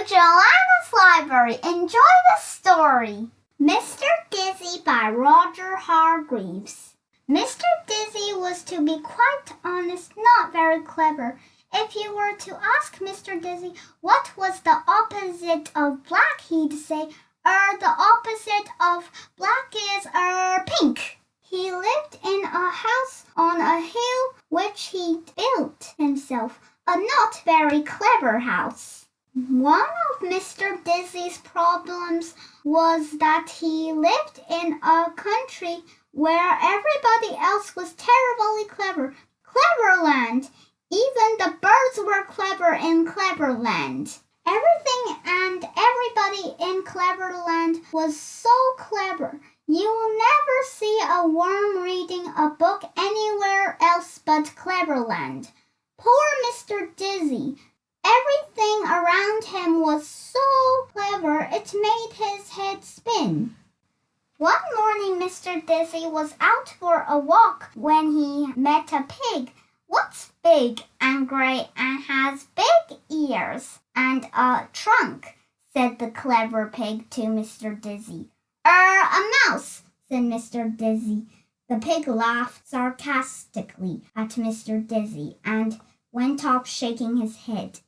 Joanna's Library. Enjoy the story. Mr. Dizzy by Roger Hargreaves. Mr. Dizzy was, to be quite honest, not very clever. If you were to ask Mr. Dizzy what was the opposite of black, he'd say, the opposite of black is, pink. He lived in a house on a hill which he built himself, a not very clever house. One of Mr. Dizzy's problems was that he lived in a country where everybody else was terribly clever. Cleverland! Even the birds were clever in Cleverland. Everything and everybody in Cleverland was so clever. You will never see a worm reading a book anywhere else but Cleverland. Poor Mr. Dizzy! Everything around him was so clever it made his head spin. One morning Mr. Dizzy was out for a walk when he met a pig. What's big and grey and has big ears and a trunk? Said the clever pig to Mr. Dizzy. A mouse, said Mr. Dizzy. The pig laughed sarcastically at Mr. Dizzy and went off shaking his head.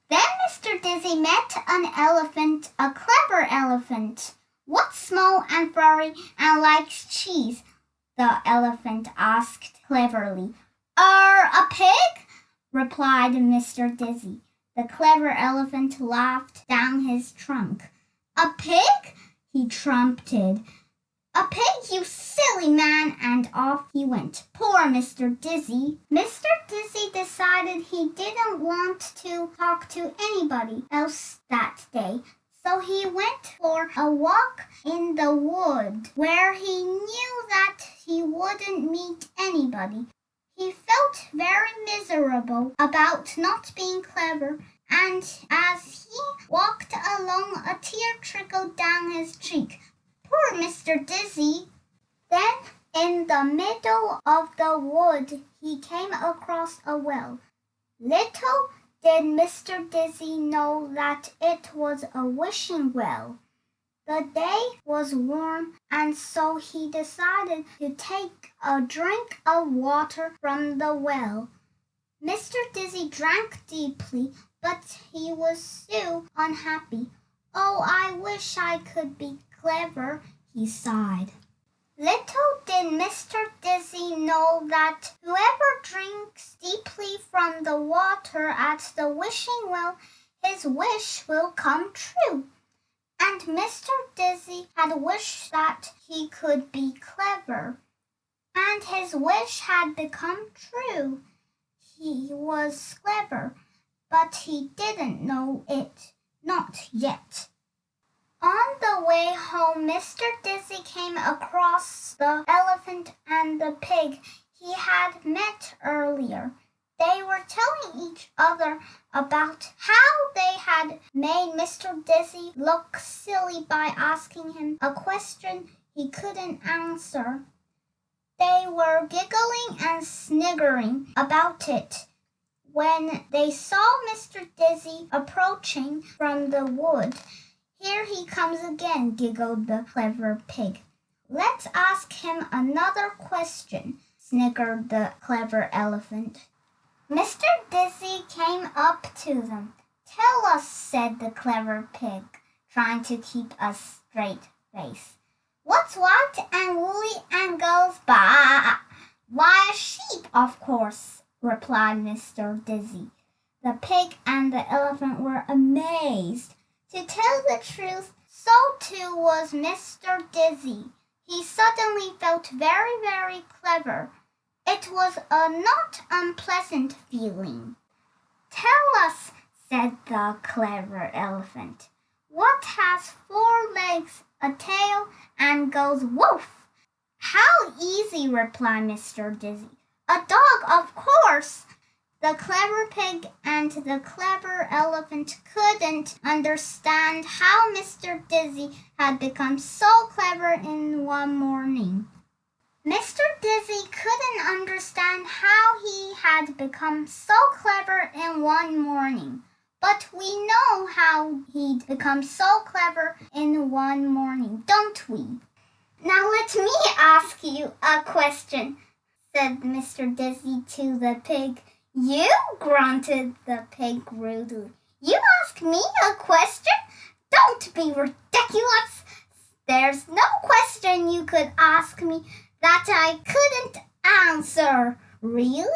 Then Mr. Dizzy met an elephant, a clever elephant. What's small and furry and likes cheese? The elephant asked cleverly. A pig? Replied Mr. Dizzy. The clever elephant laughed down his trunk. A pig? He trumpeted. A pig, you silly man, and off he went. Poor Mr. Dizzy. Mr. Dizzy decided he didn't want to talk to anybody else that day, so he went for a walk in the wood where he knew that he wouldn't meet anybody. He felt very miserable about not being clever, and as he walked along, a tear trickled down his cheek. Poor Mr. Dizzy! Then, in the middle of the wood, he came across a well. Little did Mr. Dizzy know that it was a wishing well. The day was warm, and so he decided to take a drink of water from the well. Mr. Dizzy drank deeply, but he was still unhappy. Oh, I wish I could be clever, he sighed. Little did Mr. Dizzy know that whoever drinks deeply from the water at the wishing well, his wish will come true. And Mr. Dizzy had wished that he could be clever, and his wish had become true. He was clever, but he didn't know it, not yet. On the way home, Mr. Dizzy came across the elephant and the pig he had met earlier. They were telling each other about how they had made Mr. Dizzy look silly by asking him a question he couldn't answer. They were giggling and sniggering about it when they saw Mr. Dizzy approaching from the wood. Here he comes again, giggled the clever pig. Let's ask him another question, sniggered the clever elephant. Mr. Dizzy came up to them. Tell us, said the clever pig, trying to keep a straight face. What's white and woolly and goes baa? Why, a sheep, of course, replied Mr. Dizzy. The pig and the elephant were amazed. To tell the truth, so too was Mr. Dizzy. He suddenly felt very, very clever. It was a not unpleasant feeling. Tell us, said the clever elephant, what has 4 legs, a tail, and goes woof? How easy, replied Mr. Dizzy. A dog, of course. The clever pig and the clever elephant couldn't understand how Mr. Dizzy had become so clever in one morning. Mr. Dizzy couldn't understand how he had become so clever in one morning. But we know how he'd become so clever in one morning, don't we? Now let me ask you a question, said Mr. Dizzy to the pig. You, grunted the pig rudely. You ask me a question? Don't be ridiculous. There's no question you could ask me that I couldn't answer. Really?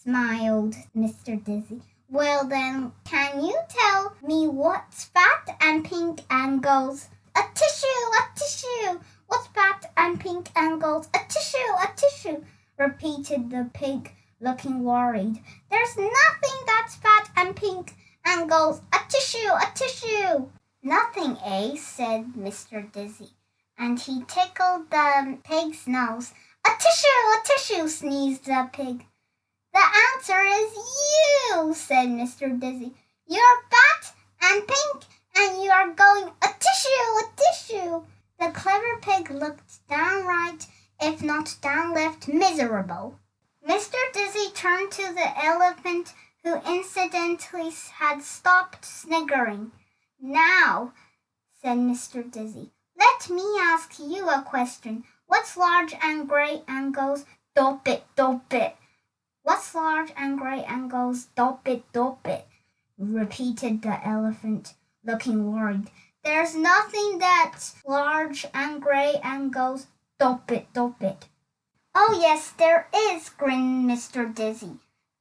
Smiled Mr. Dizzy. Well then, can you tell me what's fat and pink and goes, a tissue, what's fat and pink and goes, a tissue, repeated the pig, looking worried. There's nothing that's fat and pink and goes, a tissue. Nothing, eh? Said Mr. Dizzy, and he tickled the pig's nose. A tissue, sneezed the pig. The answer is you, said Mr. Dizzy. You're fat and pink, and you are going a tissue. The clever pig looked downright, if not down left, miserable. Mr. Dizzy turned to the elephant, who incidentally had stopped sniggering. Now, said Mr. Dizzy, let me ask you a question. What's large and grey and goes, dop it? What's large and grey and goes, dop it, repeated the elephant, looking worried. There's nothing that's large and grey and goes, dop it. Oh yes, there is, grinned Mr. Dizzy.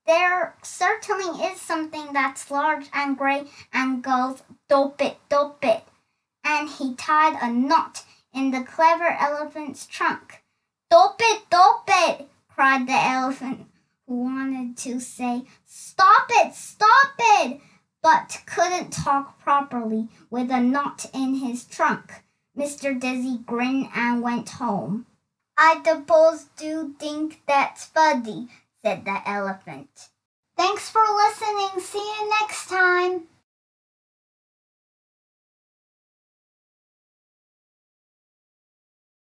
There certainly is something that's large and grey and goes, dop it. And he tied a knot in the clever elephant's trunk. Dop it, cried the elephant, who wanted to say, stop it, but couldn't talk properly with a knot in his trunk. Mr. Dizzy grinned and went home. I suppose you think that's funny, said the elephant. Thanks for listening. See you next time.